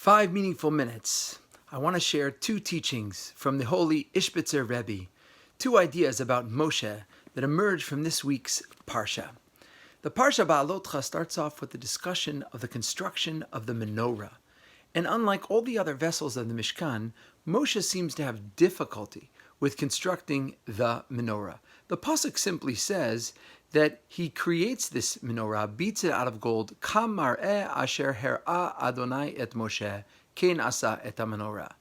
5 meaningful minutes. I want to share 2 teachings from the holy Ishbitzer Rebbe, 2 ideas about Moshe that emerge from this week's Parsha. The Parsha Ba'alotcha starts off with the discussion of the construction of the menorah. And unlike all the other vessels of the Mishkan, Moshe seems to have difficulty with constructing the menorah. The pasuk simply says that he creates this menorah, beats it out of gold, Kam mar'eh asher her'a Adonai et Moshe, ken asa et menorah.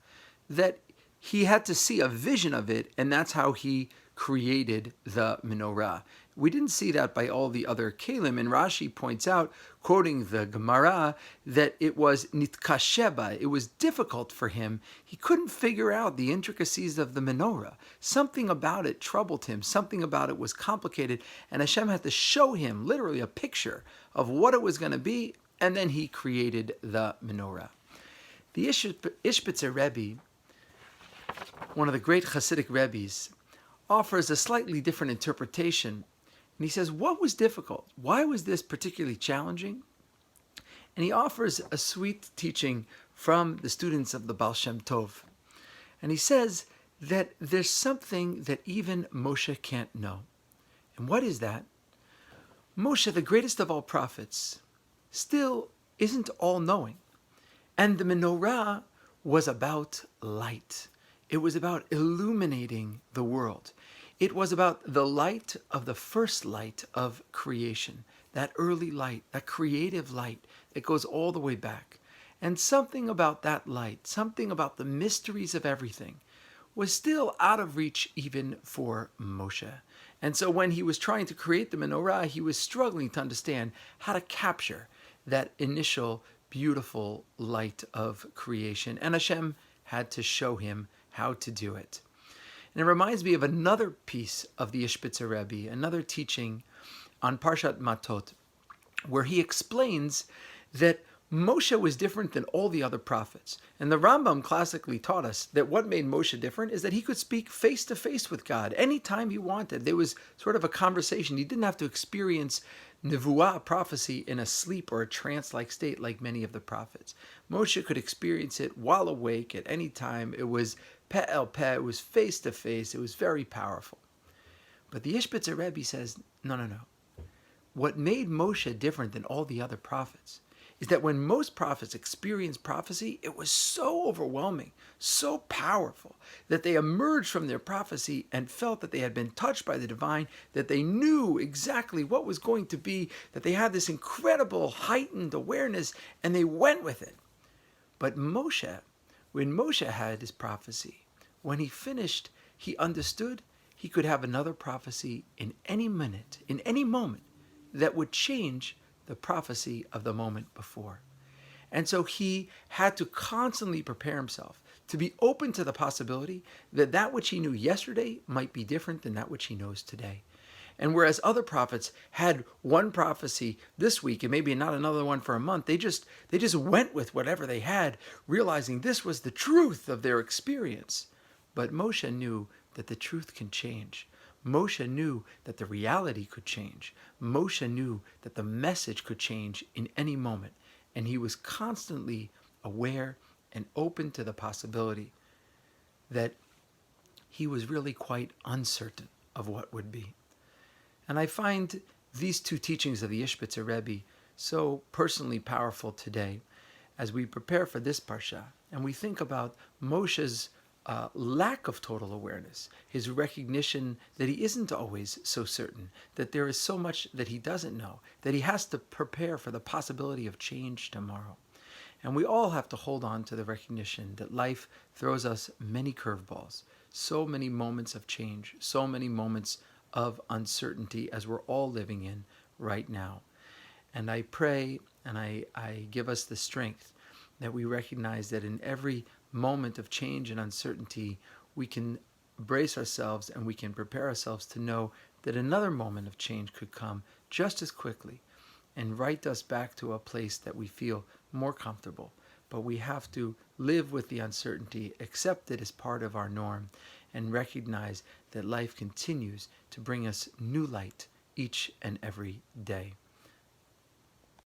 That he had to see a vision of it, and that's how he created the menorah. We didn't see that by all the other kelim, and Rashi points out, quoting the Gemara, that it was nitkasheba. It was difficult for him. He couldn't figure out the intricacies of the menorah. Something about it troubled him. Something about it was complicated, and Hashem had to show him literally a picture of what it was going to be, and then he created the menorah. The Ishbitzer Rebbe, one of the great Hasidic Rebbes, offers a slightly different interpretation. And he says, what was difficult? Why was this particularly challenging? And he offers a sweet teaching from the students of the Baal Shem Tov. And he says that there's something that even Moshe can't know. And what is that? Moshe, the greatest of all prophets, still isn't all-knowing. And the menorah was about light. It was about illuminating the world. It was about the light of the first light of creation, that early light, that creative light that goes all the way back. And something about that light, something about the mysteries of everything, was still out of reach even for Moshe. And so when he was trying to create the menorah, he was struggling to understand how to capture that initial beautiful light of creation. And Hashem had to show him how to do it. And it reminds me of another piece of the Ishbitzer Rebbe, another teaching on Parshat Matot, where he explains that Moshe was different than all the other prophets. And the Rambam classically taught us that what made Moshe different is that he could speak face to face with God anytime he wanted. There was sort of a conversation. He didn't have to experience nevuah, prophecy, in a sleep or a trance-like state like many of the prophets. Moshe could experience it while awake at any time. It was peh el peh, it was face to face, it was very powerful. But the Ishbitzer Rebbe says, no. What made Moshe different than all the other prophets is that when most prophets experienced prophecy, it was so overwhelming, so powerful, that they emerged from their prophecy and felt that they had been touched by the divine, that they knew exactly what was going to be, that they had this incredible heightened awareness, and they went with it. But Moshe, when Moshe had his prophecy, when he finished, he understood he could have another prophecy in any minute, in any moment, that would change the prophecy of the moment before. And so he had to constantly prepare himself to be open to the possibility that that which he knew yesterday might be different than that which he knows today. And whereas other prophets had one prophecy this week and maybe not another one for a month, they just went with whatever they had, realizing this was the truth of their experience. But Moshe knew that the truth can change. Moshe knew that the reality could change. Moshe knew that the message could change in any moment. And he was constantly aware and open to the possibility that he was really quite uncertain of what would be. And I find these 2 teachings of the Ishbitzer Rebbe so personally powerful today as we prepare for this Parsha and we think about Moshe's lack of total awareness, his recognition that he isn't always so certain, that there is so much that he doesn't know, that he has to prepare for the possibility of change tomorrow. And we all have to hold on to the recognition that life throws us many curveballs, so many moments of change, so many moments of uncertainty as we're all living in right now. And I pray and I give us the strength that we recognize that in every moment of change and uncertainty, we can brace ourselves and we can prepare ourselves to know that another moment of change could come just as quickly and right us back to a place that we feel more comfortable. But we have to live with the uncertainty, accept it as part of our norm, and recognize that life continues to bring us new light each and every day.